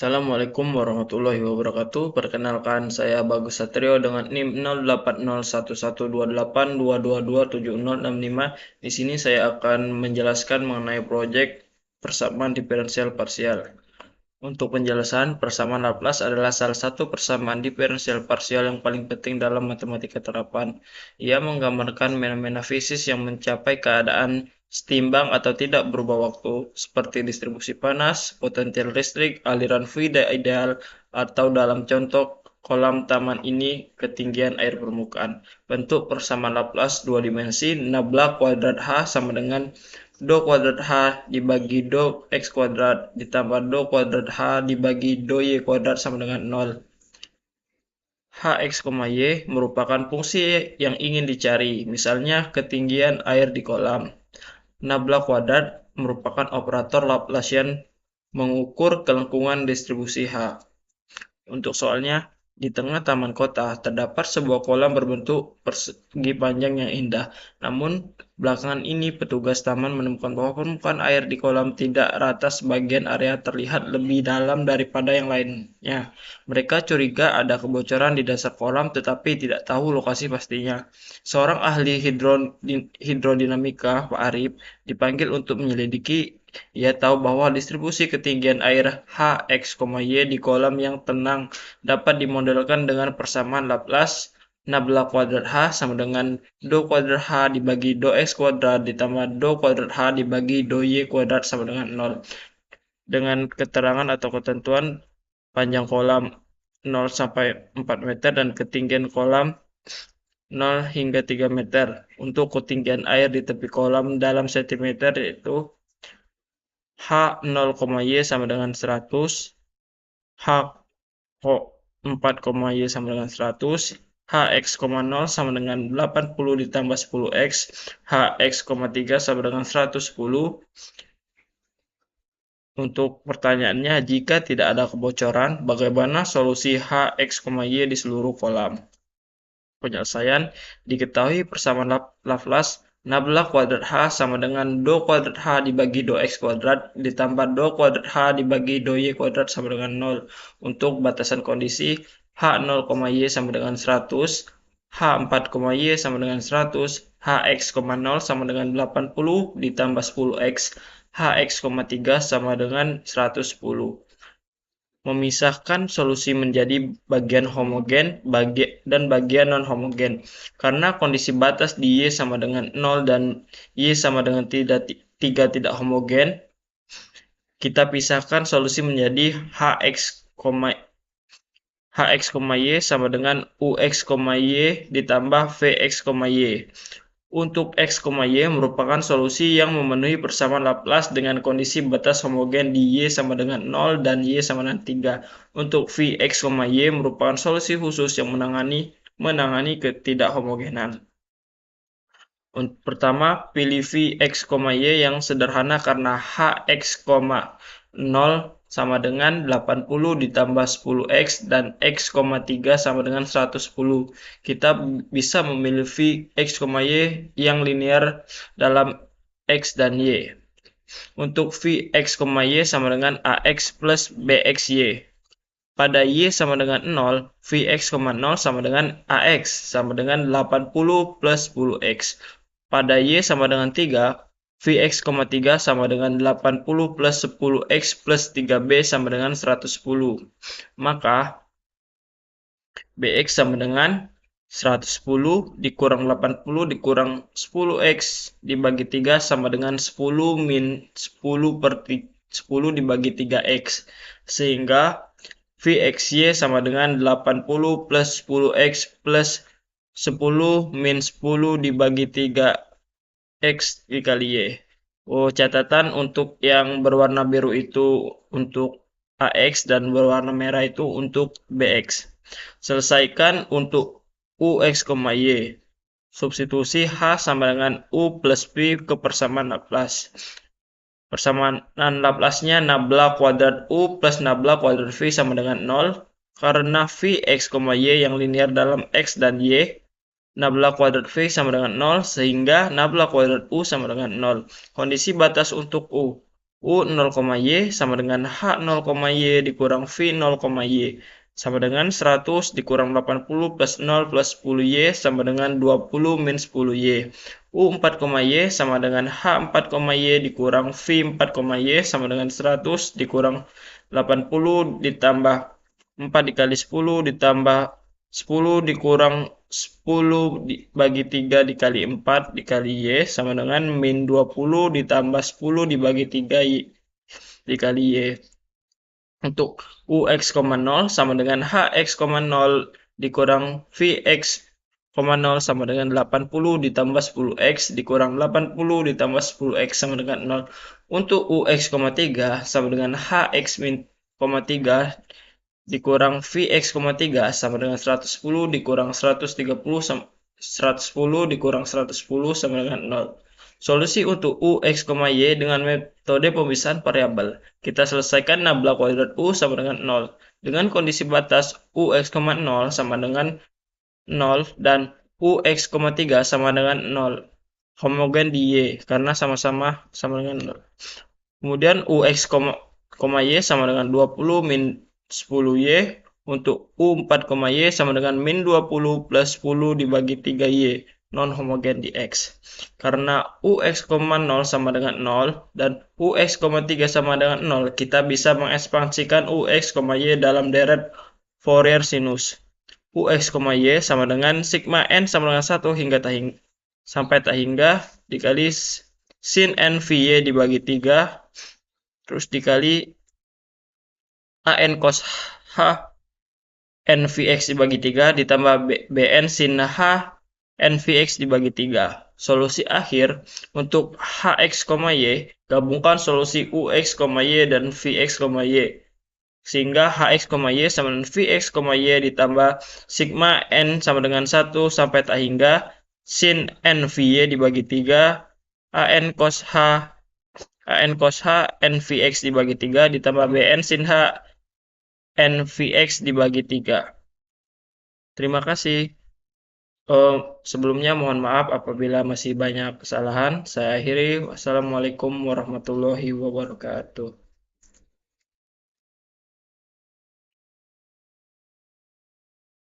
Assalamualaikum warahmatullahi wabarakatuh. Perkenalkan, saya Bagus Satrio dengan NIM 08011282227065. Di sini saya akan menjelaskan mengenai proyek persamaan diferensial parsial. Untuk penjelasan, persamaan Laplace adalah salah satu persamaan diferensial parsial yang paling penting dalam matematika terapan. Ia menggambarkan fenomena fisis yang mencapai keadaan setimbang atau tidak berubah waktu, seperti distribusi panas, potensial listrik, aliran fluida ideal, atau dalam contoh kolam taman ini ketinggian air permukaan. Bentuk persamaan Laplace dua dimensi, nabla kuadrat H sama dengan do kuadrat H dibagi do X kuadrat ditambah do kuadrat H dibagi do Y kuadrat sama dengan 0. Hx, Y merupakan fungsi yang ingin dicari, misalnya ketinggian air di kolam. Nabla kuadrat merupakan operator Laplacian mengukur kelengkungan distribusi H. Untuk soalnya, di tengah taman kota terdapat sebuah kolam berbentuk persegi panjang yang indah. Namun, belakangan ini petugas taman menemukan bahwa permukaan air di kolam tidak rata, sebagian area terlihat lebih dalam daripada yang lainnya. Mereka curiga ada kebocoran di dasar kolam tetapi tidak tahu lokasi pastinya. Seorang ahli hidrodinamika, Pak Arif, dipanggil untuk menyelidiki. Ia tahu bahwa distribusi ketinggian air Hx, Y di kolam yang tenang dapat dimodelkan dengan persamaan Laplace. Nabla kuadrat H sama dengan do kuadrat H dibagi do X kuadrat ditambah do kuadrat H dibagi do Y kuadrat sama dengan 0. Dengan keterangan atau ketentuan panjang kolam 0 sampai 4 meter dan ketinggian kolam 0 hingga 3 meter. Untuk ketinggian air di tepi kolam dalam sentimeter yaitu H 0, Y sama dengan 100, H 4, Y sama dengan 100, Hx, 0 sama dengan 80 ditambah 10x, Hx, 3 sama dengan 110. Untuk pertanyaannya, jika tidak ada kebocoran, bagaimana solusi Hx, Y di seluruh kolam? Penyelesaian, diketahui persamaan Laplace nabla kuadrat H sama dengan do kuadrat H dibagi do X kuadrat ditambah do kuadrat H dibagi do Y kuadrat sama dengan 0. Untuk batasan kondisi, H 0, Y sama dengan 100, H 4, Y sama dengan 100, Hx, 0 sama dengan 80 ditambah 10x, Hx, 3 sama dengan 110. Memisahkan solusi menjadi bagian homogen dan bagian non-homogen. Karena kondisi batas di Y sama dengan 0 dan Y sama dengan 3 tidak homogen, kita pisahkan solusi menjadi Hx, Y sama dengan Ux, Y ditambah Vx, Y. Untuk X, Y merupakan solusi yang memenuhi persamaan Laplace dengan kondisi batas homogen di Y sama dengan 0 dan Y sama dengan 3. Untuk Vx, Y merupakan solusi khusus yang menangani ketidakhomogenan. Pertama, pilih Vx, Y yang sederhana karena Hx, 0 sama dengan 80 ditambah 10x dan x, 3 sama dengan 110. Kita bisa memilih Vx, Y yang linear dalam x dan y. Untuk Vx, Y sama dengan ax plus bxy. Pada y sama dengan 0, Vx, 0 sama dengan ax sama dengan 80 plus 10x. Pada y sama dengan 3, Vx, 3 sama dengan 80 plus 10x plus 3b sama dengan 110. Maka Bx sama dengan 110 dikurang 80 dikurang 10x dibagi 3 sama dengan 10 min 10 per 10 dibagi 3x. Sehingga Vxy sama dengan 80 plus 10x plus 10 min 10 dibagi 3x dikali y. Catatan untuk yang berwarna biru itu untuk AX dan berwarna merah itu untuk BX. Selesaikan untuk UX, Y. Substitusi H sama dengan U plus P ke persamaan Laplace. Persamaan Laplace-nya nabla kuadrat U plus nabla kuadrat V sama dengan 0. Karena Vx, Y yang linear dalam X dan Y, nabla kuadrat V sama dengan 0, sehingga nabla kuadrat U sama dengan 0. Kondisi batas untuk U. U 0,Y sama dengan H 0,Y dikurang V 0,Y sama dengan 100 dikurang 80 plus 0 plus 10Y sama dengan 20 min 10Y. U 4,Y sama dengan H 4,Y dikurang V 4,Y sama dengan 100 dikurang 80 ditambah 4 dikali 10 ditambah 10 dikurang 10 bagi 3 dikali 4 dikali Y sama dengan min 20 ditambah 10 dibagi 3 Y dikali Y. Untuk UX, 0 sama dengan HX, 0 dikurang VX, 0 sama dengan 80 ditambah 10X dikurang 80 ditambah 10X sama dengan 0. Untuk UX, 3 sama dengan HX min, 3 dikurang VX, 3 sama dengan 110 dikurang 130 sama 110 dikurang 110 sama dengan 0. Solusi untuk U, X, Y dengan metode pemisahan variabel. Kita selesaikan nabla kuadrat U sama dengan 0. Dengan kondisi batas U, X, 0 sama dengan 0 dan U, X, 3 sama dengan 0. Homogen di Y karena sama-sama sama dengan 0. Kemudian U, X, Y sama dengan 20 min 10Y. Untuk U 4,Y sama dengan min 20 plus 10 dibagi 3Y non homogen di X. Karena UX, 0 sama dengan 0 dan UX, 3 sama dengan 0, kita bisa mengekspansikan UX, Y dalam deret Fourier sinus. UX, Y sama dengan sigma N sama dengan 1 hingga sampai tak hingga dikali sin N VY dibagi 3 terus dikali AN cos H NVX dibagi 3 ditambah BN sin H NVX dibagi 3. Solusi akhir untuk HX, Y, gabungkan solusi UX, Y dan VX, Y. Sehingga HX, Y sama dengan VX, Y ditambah sigma N sama dengan 1 sampai tak hingga sin NVY dibagi 3 AN cos H NVX dibagi 3 ditambah BN sin H NVX dibagi 3. Terima kasih. Sebelumnya mohon maaf apabila masih banyak kesalahan. Saya akhiri. Wassalamualaikum warahmatullahi wabarakatuh.